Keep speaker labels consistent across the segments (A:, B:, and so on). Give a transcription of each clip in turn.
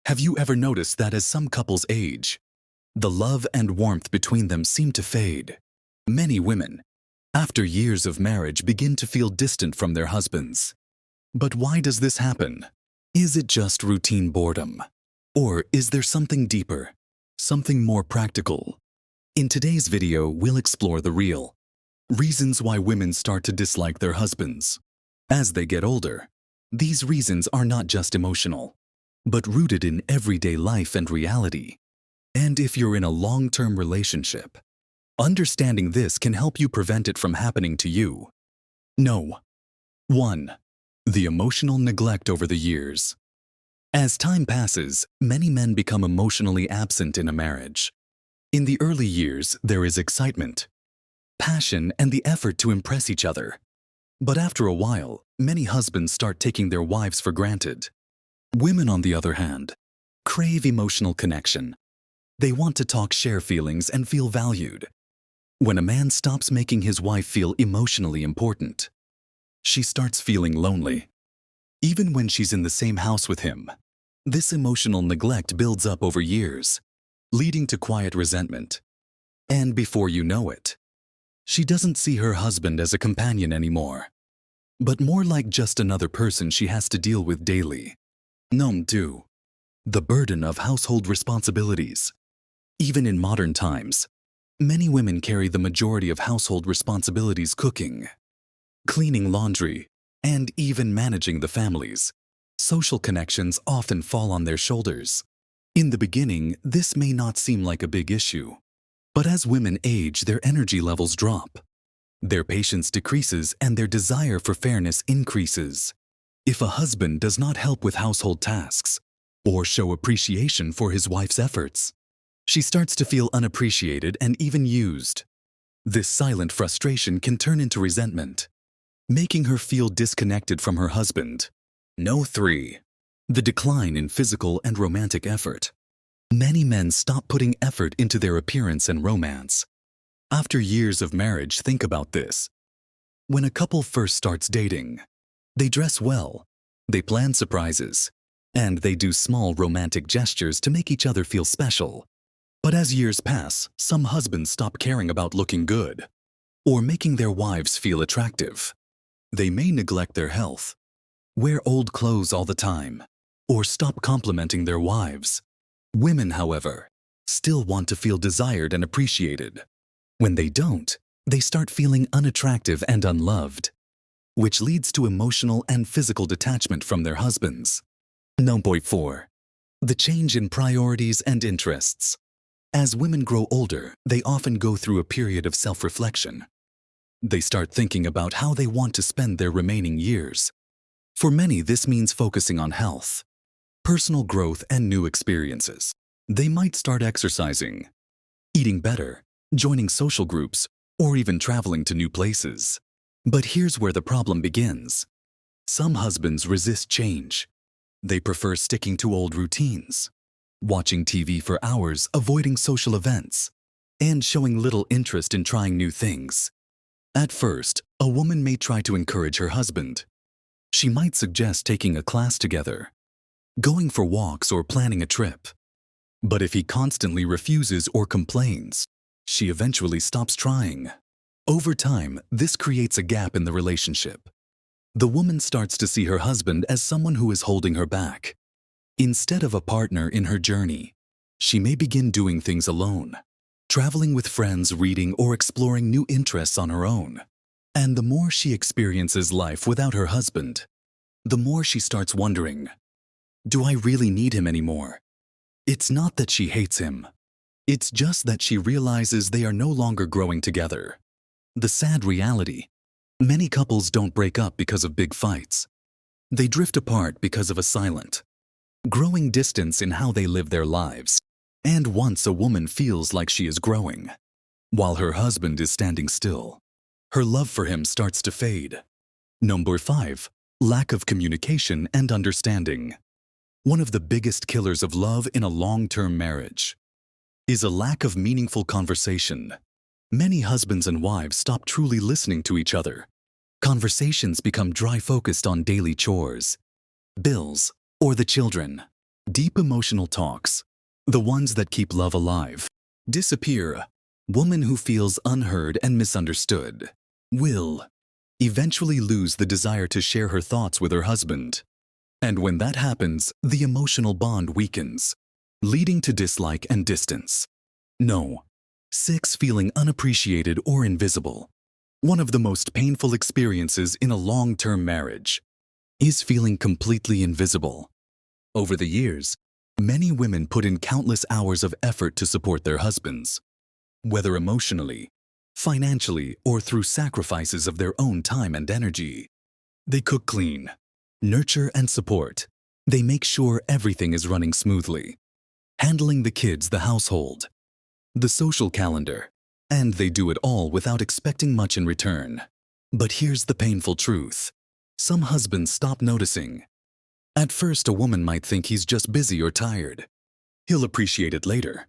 A: Have you ever noticed that as some couples age, the love and warmth between them seem to fade? Many women, after years of marriage, begin to feel distant from their husbands. But why does this happen? Is it just routine boredom? Or is there something deeper, something more practical? In today's video, we'll explore the real reasons why women start to dislike their husbands. As they get older, these reasons are not just emotional, but rooted in everyday life and reality. And if you're in a long-term relationship, understanding this can help you prevent it from happening to you. No. 1. The emotional neglect over the years. As time passes, many men become emotionally absent in a marriage. In the early years, there is excitement, passion, and the effort to impress each other. But after a while, many husbands start taking their wives for granted. Women, on the other hand, crave emotional connection. They want to talk, share feelings, and feel valued. When a man stops making his wife feel emotionally important, she starts feeling lonely. Even when she's in the same house with him, this emotional neglect builds up over years, leading to quiet resentment. And before you know it, she doesn't see her husband as a companion anymore, but more like just another person she has to deal with daily. Number 2. The burden of household responsibilities. Even in modern times, many women carry the majority of household responsibilities: cooking, cleaning, laundry, and even managing the families. Social connections often fall on their shoulders. In the beginning, this may not seem like a big issue, but as women age, their energy levels drop. Their patience decreases and their desire for fairness increases. If a husband does not help with household tasks or show appreciation for his wife's efforts, she starts to feel unappreciated and even used. This silent frustration can turn into resentment, making her feel disconnected from her husband. No. 3. The decline in physical and romantic effort. Many men stop putting effort into their appearance and romance. After years of marriage, think about this. When a couple first starts dating, they dress well, they plan surprises, and they do small romantic gestures to make each other feel special. But as years pass, some husbands stop caring about looking good or making their wives feel attractive. They may neglect their health, wear old clothes all the time, or stop complimenting their wives. Women, however, still want to feel desired and appreciated. When they don't, they start feeling unattractive and unloved, which leads to emotional and physical detachment from their husbands. Number 4. The change in priorities and interests. As women grow older, they often go through a period of self-reflection. They start thinking about how they want to spend their remaining years. For many, this means focusing on health, personal growth, and new experiences. They might start exercising, eating better, joining social groups, or even traveling to new places. But here's where the problem begins. Some husbands resist change. They prefer sticking to old routines, watching TV for hours, avoiding social events, and showing little interest in trying new things. At first, a woman may try to encourage her husband. She might suggest taking a class together, going for walks, or planning a trip. But if he constantly refuses or complains, she eventually stops trying. Over time, this creates a gap in the relationship. The woman starts to see her husband as someone who is holding her back. Instead of a partner in her journey, she may begin doing things alone, traveling with friends, reading, or exploring new interests on her own. And the more she experiences life without her husband, the more she starts wondering, do I really need him anymore? It's not that she hates him. It's just that she realizes they are no longer growing together. The sad reality: many couples don't break up because of big fights. They drift apart because of a silent, growing distance in how they live their lives. And once a woman feels like she is growing, while her husband is standing still, her love for him starts to fade. Number 5. Lack of communication and understanding. One of the biggest killers of love in a long-term marriage is a lack of meaningful conversation. Many husbands and wives stop truly listening to each other. Conversations become dry, focused on daily chores, bills, or the children. Deep emotional talks, the ones that keep love alive, disappear. Woman who feels unheard and misunderstood will eventually lose the desire to share her thoughts with her husband. And when that happens, the emotional bond weakens, leading to dislike and distance. No. 6. Feeling unappreciated or invisible. One of the most painful experiences in a long-term marriage is feeling completely invisible. Over the years, many women put in countless hours of effort to support their husbands, whether emotionally, financially, or through sacrifices of their own time and energy. They cook, clean, nurture, and support. They make sure everything is running smoothly, handling the kids, the household, the social calendar, and they do it all without expecting much in return. But here's the painful truth. Some husbands stop noticing. At first, a woman might think he's just busy or tired. He'll appreciate it later.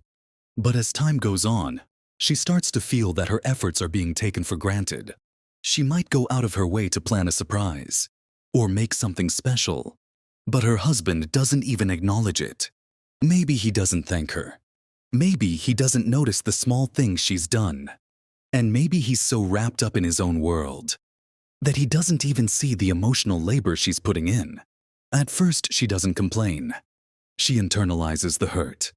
A: But as time goes on, she starts to feel that her efforts are being taken for granted. She might go out of her way to plan a surprise or make something special, but her husband doesn't even acknowledge it. Maybe he doesn't thank her. Maybe he doesn't notice the small things she's done. And maybe he's so wrapped up in his own world that he doesn't even see the emotional labor she's putting in. At first, she doesn't complain. She internalizes the hurt.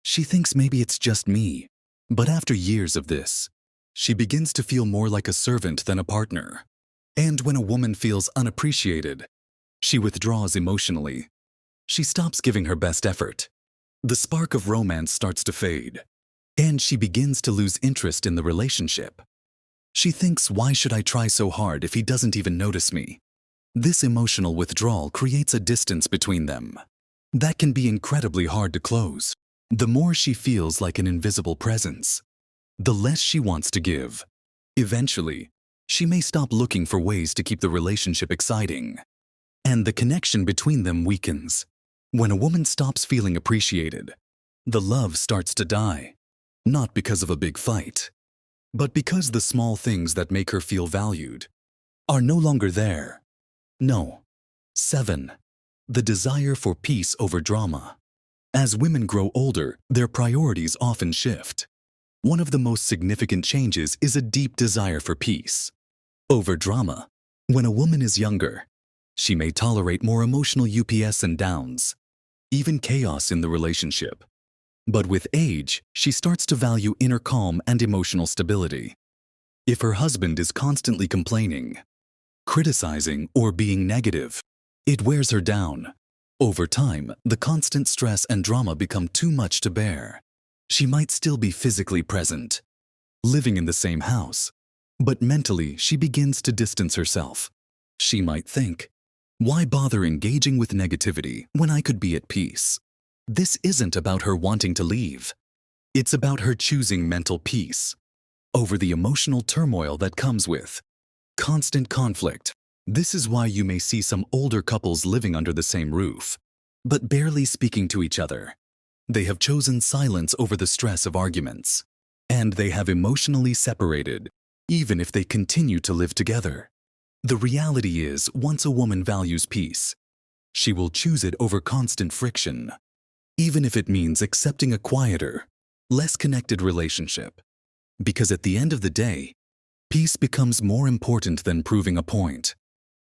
A: She thinks maybe it's just me. But after years of this, she begins to feel more like a servant than a partner. And when a woman feels unappreciated, she withdraws emotionally. She stops giving her best effort. The spark of romance starts to fade, and she begins to lose interest in the relationship. She thinks, why should I try so hard if he doesn't even notice me? This emotional withdrawal creates a distance between them that can be incredibly hard to close. The more she feels like an invisible presence, the less she wants to give. Eventually, she may stop looking for ways to keep the relationship exciting, and the connection between them weakens. When a woman stops feeling appreciated, the love starts to die, not because of a big fight, but because the small things that make her feel valued are no longer there. No. 7. The desire for peace over drama. As women grow older, their priorities often shift. One of the most significant changes is a deep desire for peace over drama. When a woman is younger, she may tolerate more emotional ups and downs, even chaos in the relationship. But with age, she starts to value inner calm and emotional stability. If her husband is constantly complaining, criticizing, or being negative, it wears her down. Over time, the constant stress and drama become too much to bear. She might still be physically present, living in the same house, but mentally she begins to distance herself. She might think, why bother engaging with negativity when I could be at peace? This isn't about her wanting to leave. It's about her choosing mental peace over the emotional turmoil that comes with constant conflict. This is why you may see some older couples living under the same roof, but barely speaking to each other. They have chosen silence over the stress of arguments, and they have emotionally separated, even if they continue to live together. The reality is, once a woman values peace, she will choose it over constant friction, even if it means accepting a quieter, less connected relationship. Because at the end of the day, peace becomes more important than proving a point.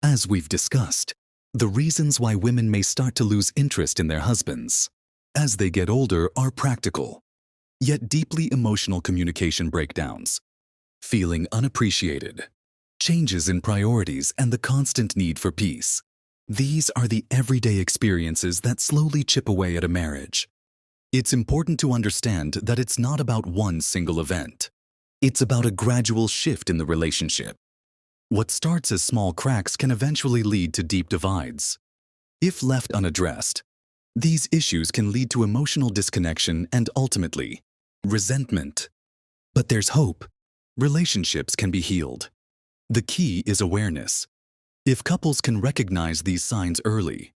A: As we've discussed, the reasons why women may start to lose interest in their husbands as they get older are practical, yet deeply emotional communication breakdowns, feeling unappreciated, changes in priorities, and the constant need for peace. These are the everyday experiences that slowly chip away at a marriage. It's important to understand that it's not about one single event. It's about a gradual shift in the relationship. What starts as small cracks can eventually lead to deep divides. If left unaddressed, these issues can lead to emotional disconnection and ultimately, resentment. But there's hope. Relationships can be healed. The key is awareness. If couples can recognize these signs early,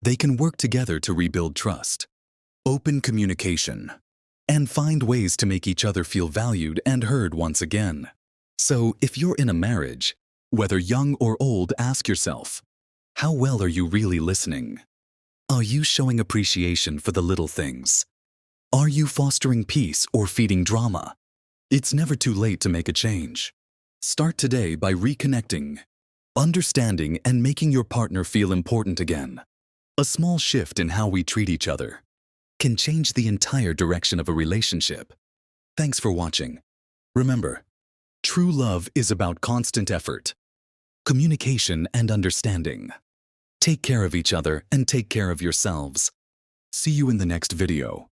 A: they can work together to rebuild trust, open communication, and find ways to make each other feel valued and heard once again. So, if you're in a marriage, whether young or old, ask yourself, how well are you really listening? Are you showing appreciation for the little things? Are you fostering peace or feeding drama? It's never too late to make a change. Start today by reconnecting, understanding, and making your partner feel important again. A small shift in how we treat each other can change the entire direction of a relationship. Thanks for watching. Remember, true love is about constant effort, communication, and understanding. Take care of each other and take care of yourselves. See you in the next video.